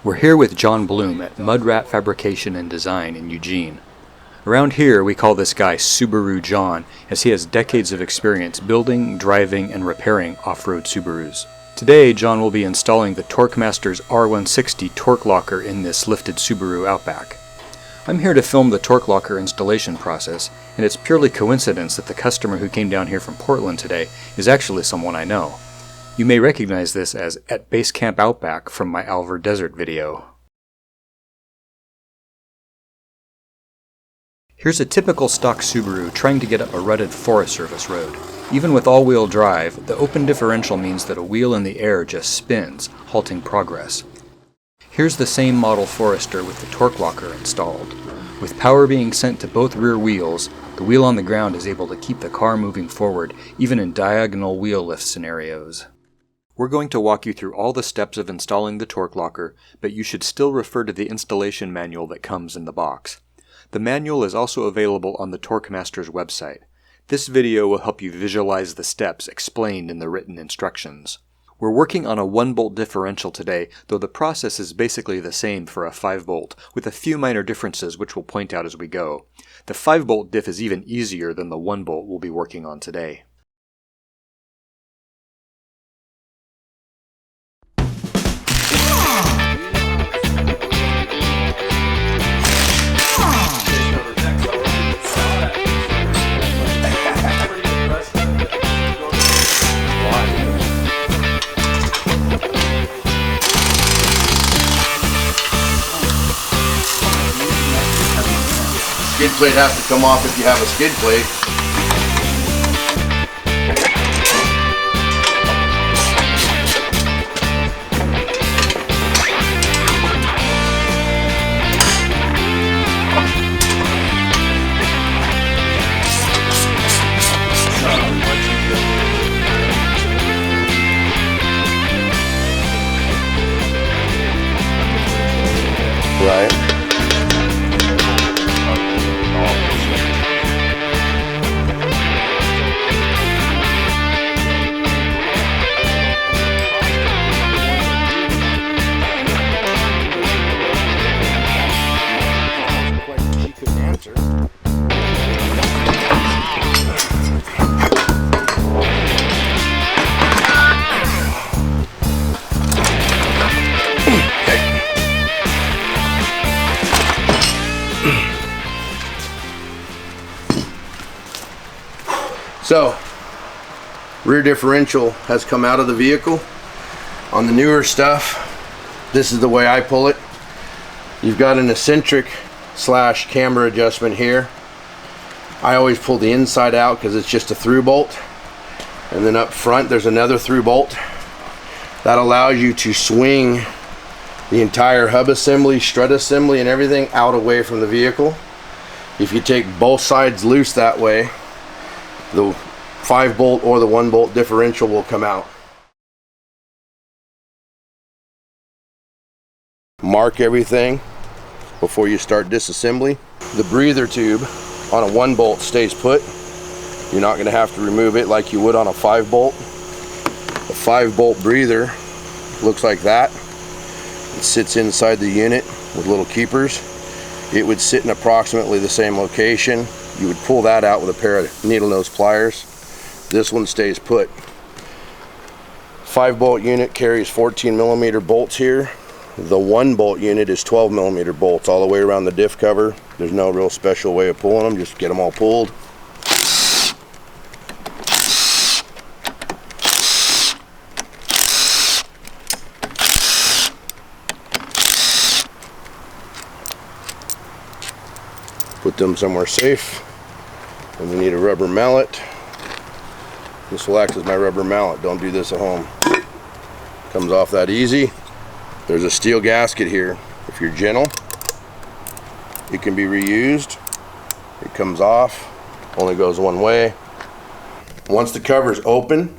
We're here with John Bloom at Mudrat Fabrication and Design in Eugene. Around here we call this guy Subaru John, as he has decades of experience building, driving, and repairing off-road Subarus. Today John will be installing the Torq-Masters R160 Torq Locker in this lifted Subaru Outback. I'm here to film the Torq Locker installation process, and it's purely coincidence that the customer who came down here from Portland today is actually someone I know. You may recognize this as at Base Camp Outback from my Alver Desert video. Here's a typical stock Subaru trying to get up a rutted Forest Service road. Even with all-wheel drive, the open differential means that a wheel in the air just spins, halting progress. Here's the same model Forester with the Torq Locker installed. With power being sent to both rear wheels, the wheel on the ground is able to keep the car moving forward, even in diagonal wheel lift scenarios. We're going to walk you through all the steps of installing the Torq Locker, but you should still refer to the installation manual that comes in the box. The manual is also available on the Torq-Masters website. This video will help you visualize the steps explained in the written instructions. We're working on a 1-bolt differential today, though the process is basically the same for a 5-bolt, with a few minor differences which we'll point out as we go. The 5-bolt diff is even easier than the 1-bolt we'll be working on today. Skid plate has to come off if you have a skid plate. Right. So, rear differential has come out of the vehicle. On the newer stuff, this is the way I pull it. You've got an eccentric / camber adjustment here. I always pull the inside out because it's just a through bolt. And then up front there's another through bolt. That allows you to swing the entire hub assembly, strut assembly, and everything out away from the vehicle. If you take both sides loose that way, the 5-bolt or the 1-bolt differential will come out. Mark everything before you start disassembly. The breather tube on a 1-bolt stays put. You're not going to have to remove it like you would on a 5-bolt. A 5-bolt breather looks like that. It sits inside the unit with little keepers. It would sit in approximately the same location. You would pull that out with a pair of needle nose pliers. This one stays put. 5-bolt unit carries 14mm bolts here. The 1-bolt unit is 12mm bolts all the way around the diff cover. There's no real special way of pulling them, just get them all pulled. Put them somewhere safe. And we need a rubber mallet. This will act as my rubber mallet. Don't do this at home. Comes off that easy. There's a steel gasket here. If you're gentle, it can be reused. It comes off, only goes one way. Once the cover is open,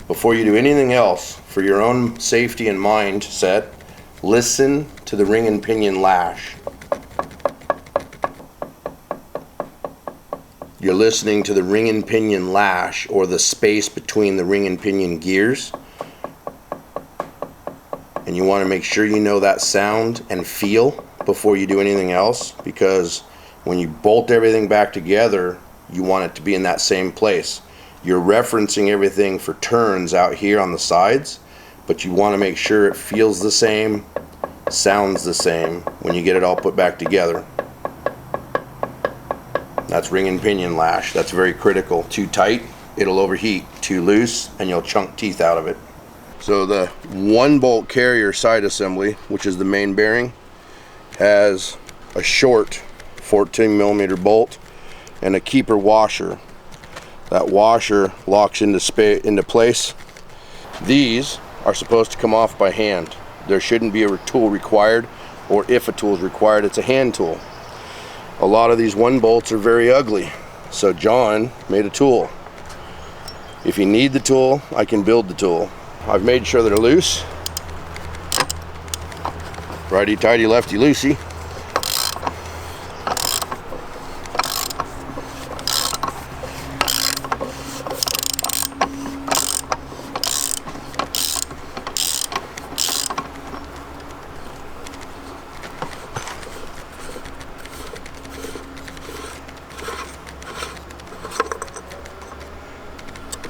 before you do anything else, for your own safety and mindset, listen to the ring and pinion lash. You're listening to the ring and pinion lash, or the space between the ring and pinion gears. and you want to make sure you know that sound and feel before you do anything else, because when you bolt everything back together, you want it to be in that same place. You're referencing everything for turns out here on the sides, but you want to make sure it feels the same, sounds the same when you get it all put back together. That's ring and pinion lash. That's very critical. Too tight, it'll overheat. Too loose, and you'll chunk teeth out of it. So the 1-bolt carrier side assembly, which is the main bearing, has a short 14mm bolt and a keeper washer. That washer locks into place. These are supposed to come off by hand. There shouldn't be a tool required, or if a tool is required, it's a hand tool. A lot of these 1-bolts are very ugly, so John made a tool. If you need the tool, I can build the tool. I've made sure they're loose. Righty tighty, lefty loosey.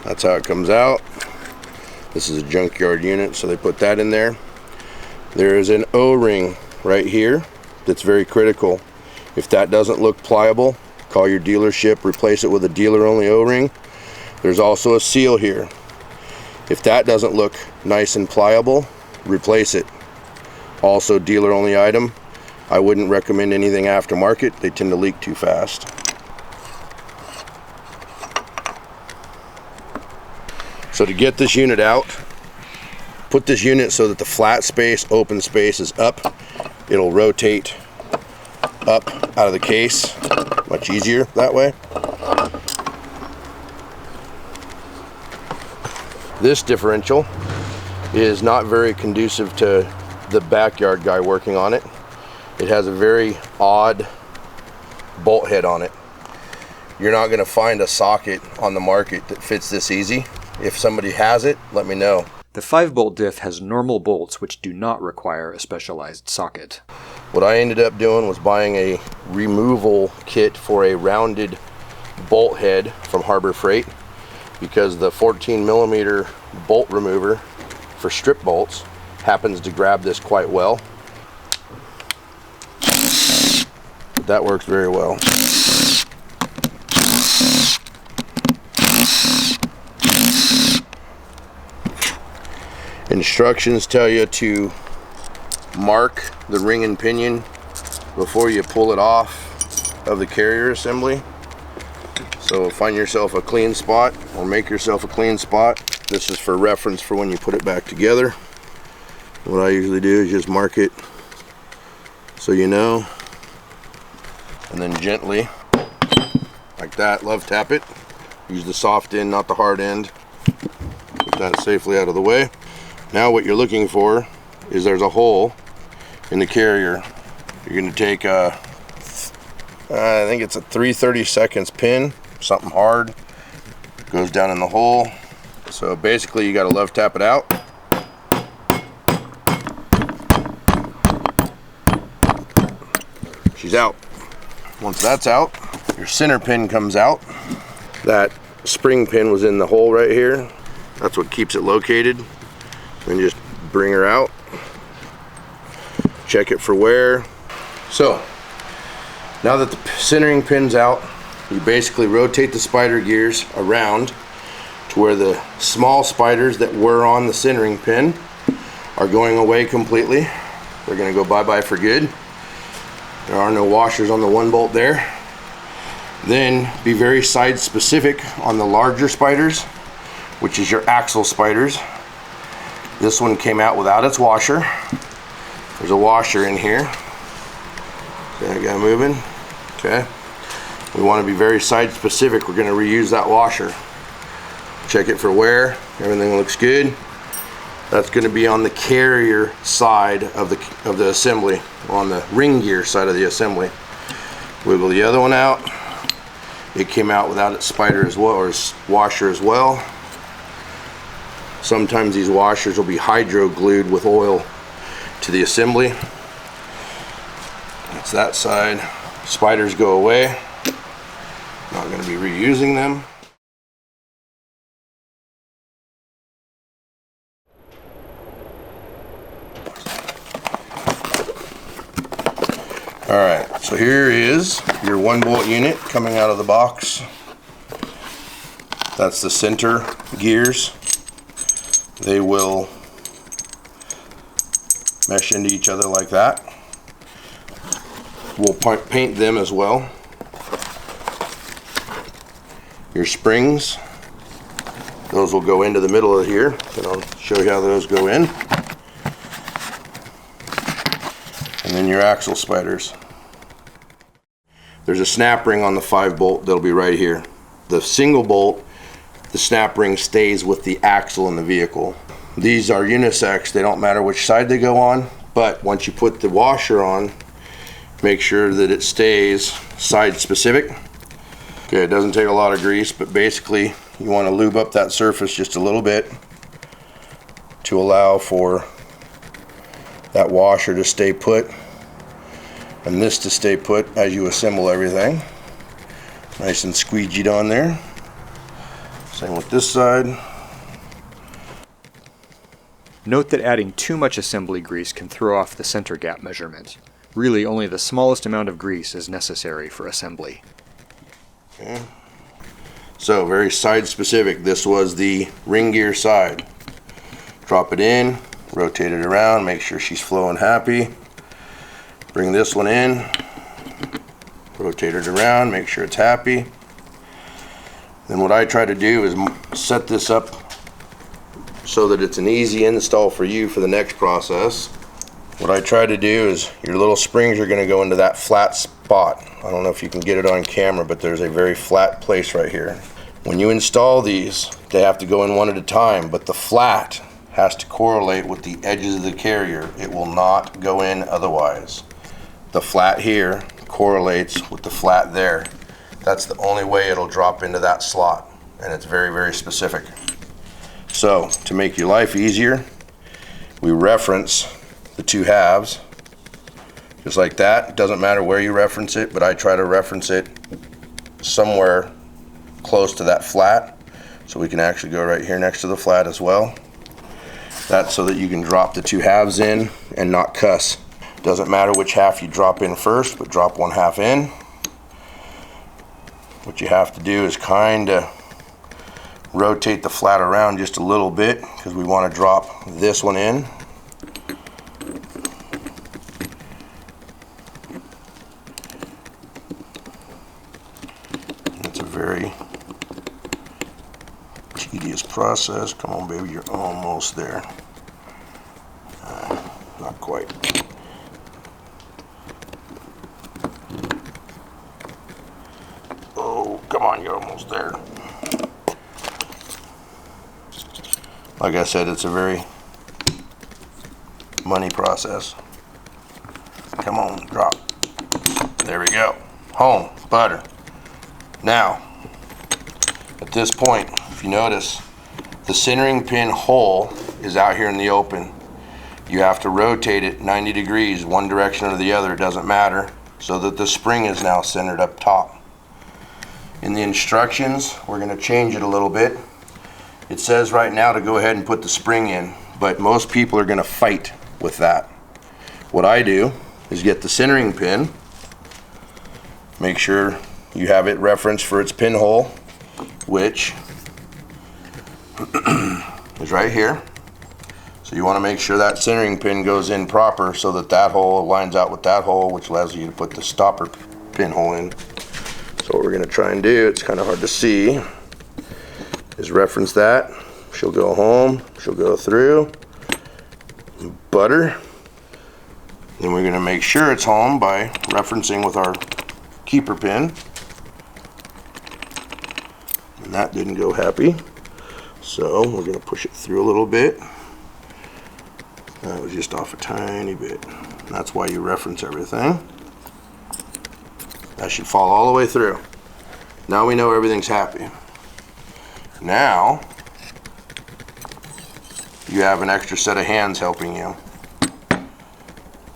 That's how it comes out. This is a junkyard unit, so they put that in there. There is an O-ring right here that's very critical. If that doesn't look pliable, call your dealership, replace it with a dealer-only O-ring. There's also a seal here. If that doesn't look nice and pliable, replace it. Also dealer-only item. I wouldn't recommend anything aftermarket. They tend to leak too fast. So to get this unit out, put this unit so that the flat space, open space is up. It'll rotate up out of the case, much easier that way. This differential is not very conducive to the backyard guy working on it. It has a very odd bolt head on it. You're not going to find a socket on the market that fits this easy. If somebody has it, let me know. The 5-bolt diff has normal bolts which do not require a specialized socket. What I ended up doing was buying a removal kit for a rounded bolt head from Harbor Freight, because the 14mm bolt remover for strip bolts happens to grab this quite well. That works very well. Instructions tell you to mark the ring and pinion before you pull it off of the carrier assembly. So find yourself a clean spot, or make yourself a clean spot. This is for reference for when you put it back together. What I usually do is just mark it so you know, and then gently, like that, love tap it. Use the soft end, not the hard end. Put that safely out of the way. Now what you're looking for is there's a hole in the carrier. You're going to take a, I think it's a 3/32 pin, something hard, goes down in the hole. So basically you got to love tap it out. She's out. Once that's out, your center pin comes out. That spring pin was in the hole right here. That's what keeps it located. Then just bring her out, check it for wear. So now that the centering pin's out, you basically rotate the spider gears around to where the small spiders that were on the centering pin are going away completely. They're going to go bye-bye for good. There are no washers on the 1-bolt there. Then be very side specific on the larger spiders, which is your axle spiders. This one came out without its washer. There's a washer in here. See that guy moving? Okay. We want to be very side specific. We're going to reuse that washer. Check it for wear. Everything looks good. That's going to be on the carrier side of the assembly, on the ring gear side of the assembly. Wiggle the other one out. It came out without its spider as well, or its washer as well. Sometimes these washers will be hydro glued with oil to the assembly. That's that side. Spiders go away. Not going to be reusing them. Alright, so here is your 1-bolt unit coming out of the box. That's the center gears. They will mesh into each other like that. We'll paint them as well. Your springs, those will go into the middle of here, and I'll show you how those go in. And then your axle spiders. There's a snap ring on the 5-bolt that'll be right here. The single bolt, the snap ring stays with the axle in the vehicle. These are unisex, they don't matter which side they go on, but once you put the washer on, make sure that it stays side specific. Okay, it doesn't take a lot of grease, but basically you want to lube up that surface just a little bit to allow for that washer to stay put and this to stay put as you assemble everything. Nice and squeegeed on there. Same with this side. Note that adding too much assembly grease can throw off the center gap measurement. Really, only the smallest amount of grease is necessary for assembly. Okay. So, very side specific. This was the ring gear side. Drop it in, rotate it around, make sure she's flowing happy. Bring this one in, rotate it around, make sure it's happy. Then what I try to do is set this up so that it's an easy install for you for the next process. What I try to do is your little springs are going to go into that flat spot. I don't know if you can get it on camera, but there's a very flat place right here. When you install these, they have to go in one at a time, but the flat has to correlate with the edges of the carrier. It will not go in otherwise. The flat here correlates with the flat there. That's the only way it'll drop into that slot, and it's very, very specific. So, to make your life easier, we reference the 2 halves, just like that. It doesn't matter where you reference it, but I try to reference it somewhere close to that flat, so we can actually go right here next to the flat as well. That's so that you can drop the 2 halves in and not cuss. Doesn't matter which half you drop in first, but drop 1 half in. What you have to do is kind of rotate the flat around just a little bit, because we want to drop this one in. It's a very tedious process. Come on, baby, you're almost there. Not quite. Oh, come on, you're almost there. Like I said, it's a very money process. Come on, drop. There we go. Home, butter. Now, at this point, if you notice, the centering pin hole is out here in the open. You have to rotate it 90 degrees, one direction or the other, it doesn't matter, so that the spring is now centered up top. In the instructions, we're going to change it a little bit. It says right now to go ahead and put the spring in, but most people are going to fight with that. What I do is get the centering pin, make sure you have it referenced for its pinhole, which is right here. So you want to make sure that centering pin goes in proper so that that hole lines out with that hole, which allows you to put the stopper pinhole in. So what we're going to try and do, it's kind of hard to see, is reference that. She'll go home, she'll go through, butter. Then we're going to make sure it's home by referencing with our keeper pin. And that didn't go happy. So we're going to push it through a little bit. That was just off a tiny bit. That's why you reference everything. That should fall all the way through. Now we know everything's happy. Now you have an extra set of hands helping you.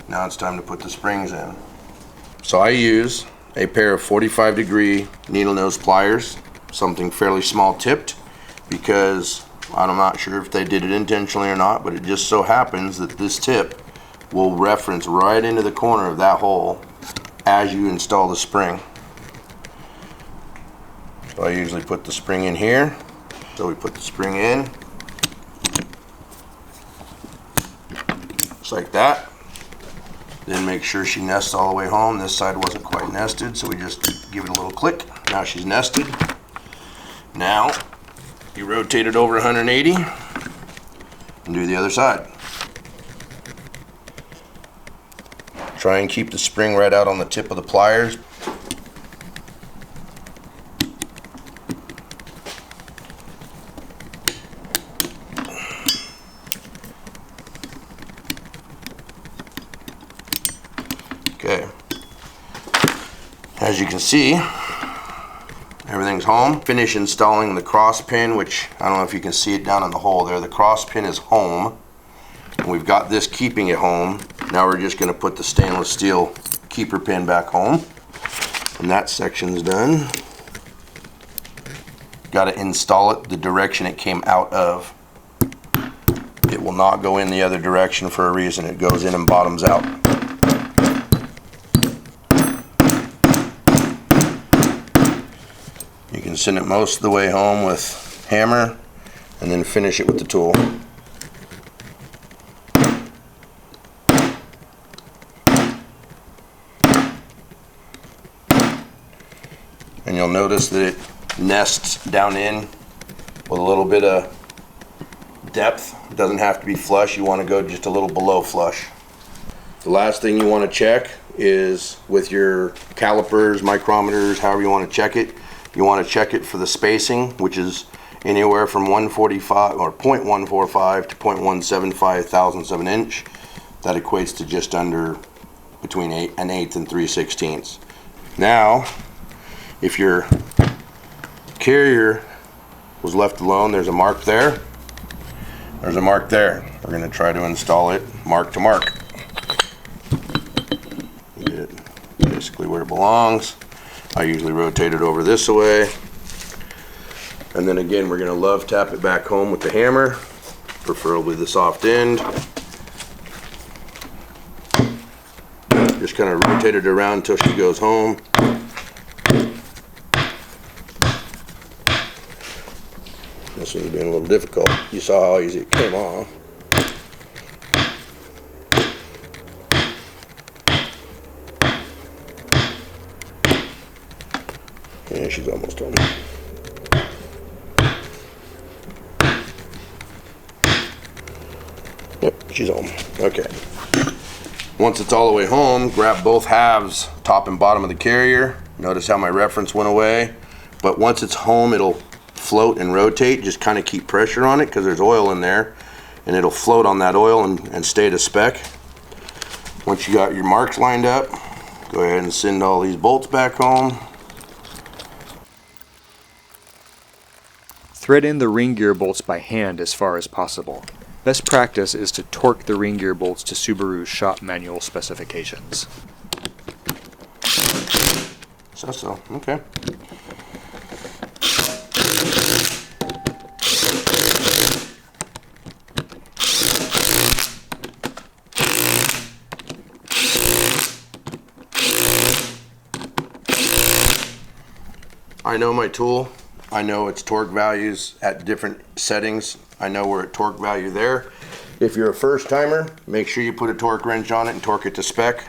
Now it's time to put the springs in. So I use a pair of 45-degree needle nose pliers, something fairly small tipped, because I'm not sure if they did it intentionally or not, but it just so happens that this tip will reference right into the corner of that hole as you install the spring. So I usually put the spring in here. So we put the spring in, just like that. Then make sure she nests all the way home. This side wasn't quite nested, so we just give it a little click. Now she's nested. Now you rotate it over 180 and do the other side. Try and keep the spring right out on the tip of the pliers. Okay, as you can see, everything's home. Finish installing the cross pin, which I don't know if you can see it down in the hole there. The cross pin is home, and we've got this keeping it home. Now we're just going to put the stainless steel keeper pin back home, and that section's done. Got to install it the direction it came out of. It will not go in the other direction for a reason. It goes in and bottoms out. You can send it most of the way home with hammer and then finish it with the tool. And you'll notice that it nests down in with a little bit of depth. It doesn't have to be flush. You want to go just a little below flush. The last thing you want to check is with your calipers, micrometers, however you want to check it. You want to check it for the spacing, which is anywhere from 145 or 0.145 to 0.175 thousandths of an inch. That equates to just under between 1/8 and 3/16. Now, if your carrier was left alone, there's a mark there. There's a mark there. We're going to try to install it mark to mark. Get it basically where it belongs. I usually rotate it over this way, and then again we're going to love tap it back home with the hammer, preferably the soft end. Just kind of rotate it around until she goes home. This one's been a little difficult. You saw how easy it came off. Yeah, she's almost home. Yep, she's home. Okay. Once it's all the way home, grab both halves, top and bottom of the carrier. Notice how my reference went away. But once it's home, it'll float and rotate. Just kind of keep pressure on it because there's oil in there, and it'll float on that oil and stay to spec. Once you got your marks lined up, go ahead and send all these bolts back home. Thread in the ring gear bolts by hand as far as possible. Best practice is to torque the ring gear bolts to Subaru's shop manual specifications. So, okay. I know my tool. I know its torque values at different settings. I know we're at torque value there. If you're a first timer, make sure you put a torque wrench on it and torque it to spec.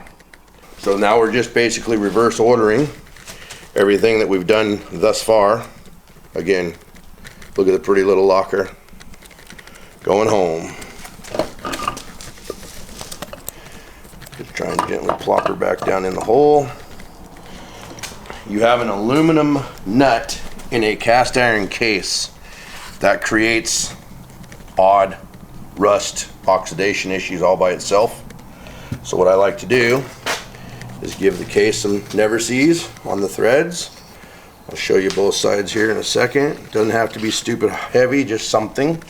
So now we're just basically reverse ordering everything that we've done thus far. Again, look at the pretty little locker going home. Just try and gently plop her back down in the hole. You have an aluminum nut in a cast iron case that creates odd rust oxidation issues all by itself. So what I like to do is give the case some never sees on the threads. I'll show you both sides here in a second. Doesn't have to be stupid heavy, just something.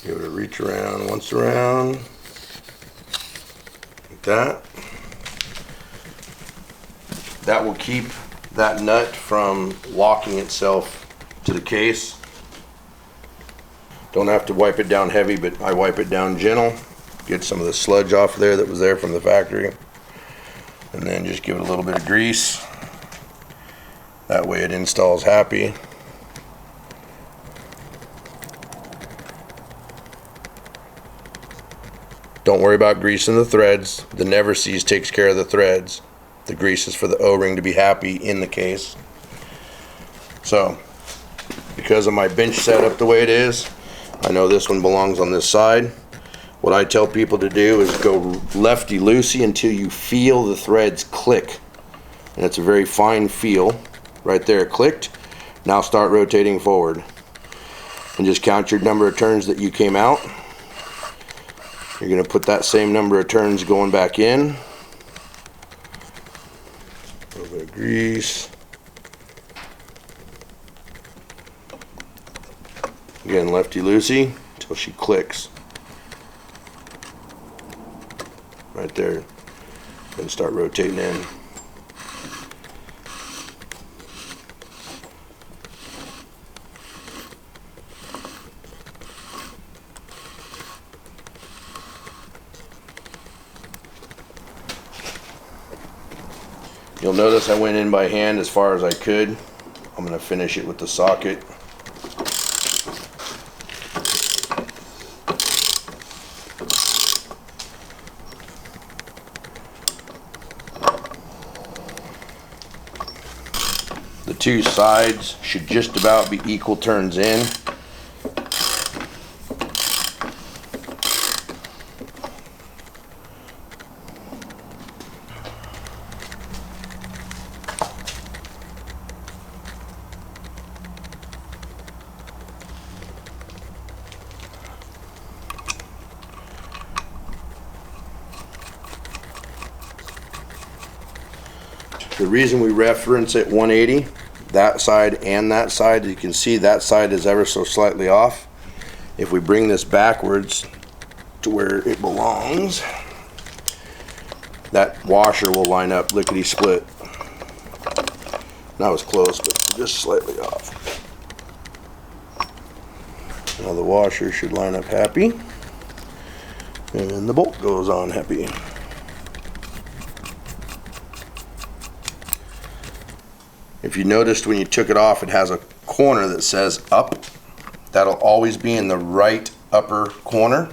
Give it a reach around once around, like that. That will keep that nut from locking itself to the case. Don't have to wipe it down heavy, but I wipe it down gentle. Get some of the sludge off there that was there from the factory. And then just give it a little bit of grease. That way it installs happy. Don't worry about greasing the threads. The Never Seas takes care of the threads. The grease is for the O-ring to be happy in the case. So, because of my bench setup the way it is, I know this one belongs on this side. What I tell people to do is go lefty-loosey until you feel the threads click. And it's a very fine feel. Right there, it clicked. Now start rotating forward. And just count your number of turns that you came out. You're going to put that same number of turns going back in. A little bit of grease. Again, lefty-loosey until she clicks. Right there. Then start rotating in. You'll notice I went in by hand as far as I could. I'm going to finish it with the socket. The two sides should just about be equal turns in. The reason we reference it 180, that side and that side, you can see that side is ever so slightly off. If we bring this backwards to where it belongs, that washer will line up lickety split. That was close, but just slightly off. Now the washer should line up happy, and the bolt goes on happy. If you noticed when you took it off, it has a corner that says up. That'll always be in the right upper corner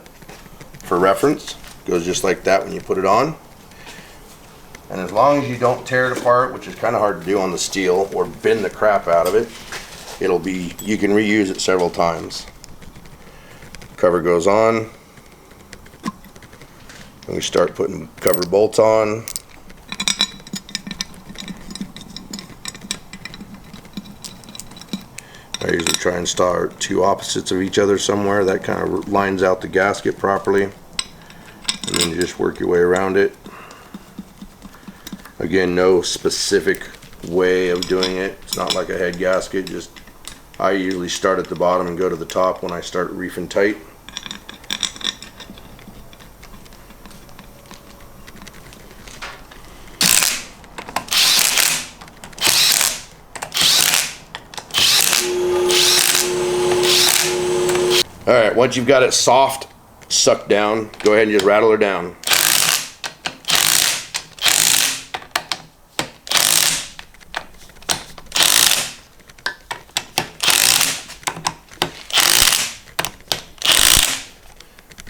for reference. Goes just like that when you put it on. And as long as you don't tear it apart, which is kind of hard to do on the steel, or bend the crap out of it, it'll be, you can reuse it several times. Cover goes on. And we start putting cover bolts on. I usually try and start two opposites of each other somewhere. That kind of lines out the gasket properly. And then you just work your way around it. Again, no specific way of doing it. It's not like a head gasket. Just I usually start at the bottom and go to the top when I start reefing tight. Alright, once you've got it soft, sucked down, go ahead and just rattle her down.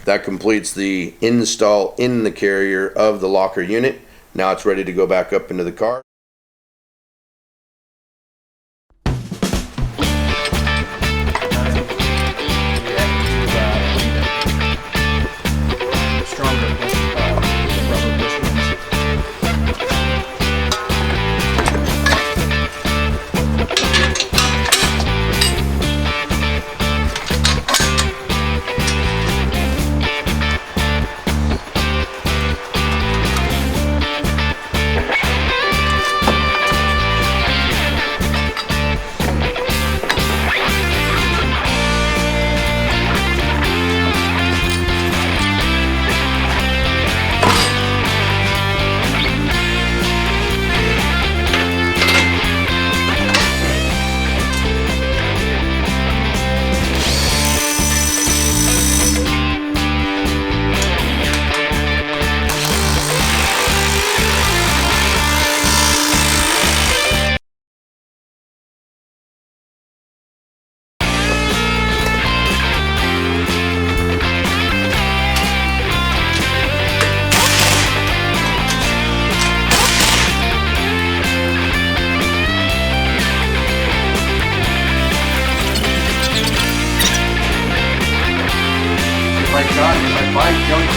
That completes the install in the carrier of the locker unit. Now it's ready to go back up into the car.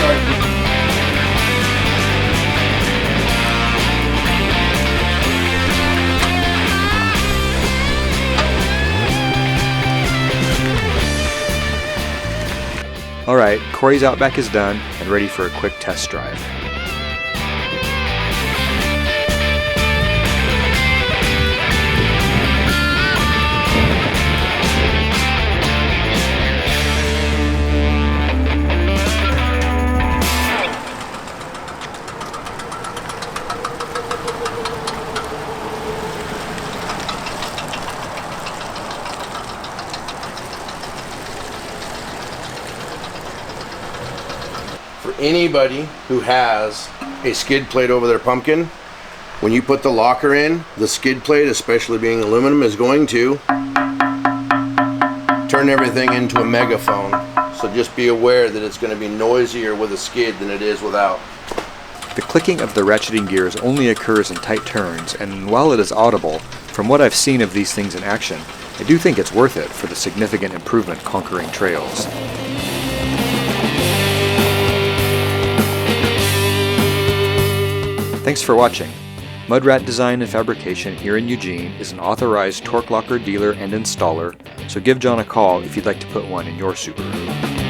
Sorry. Alright, Corey's Outback is done and ready for a quick test drive. For anybody who has a skid plate over their pumpkin, when you put the locker in, the skid plate, especially being aluminum, is going to turn everything into a megaphone. So just be aware that it's going to be noisier with a skid than it is without. The clicking of the ratcheting gears only occurs in tight turns, and while it is audible, from what I've seen of these things in action, I do think it's worth it for the significant improvement conquering trails. Thanks for watching. Mudrat Design and Fabrication here in Eugene is an authorized Torq Locker dealer and installer, so give John a call if you'd like to put one in your Subaru.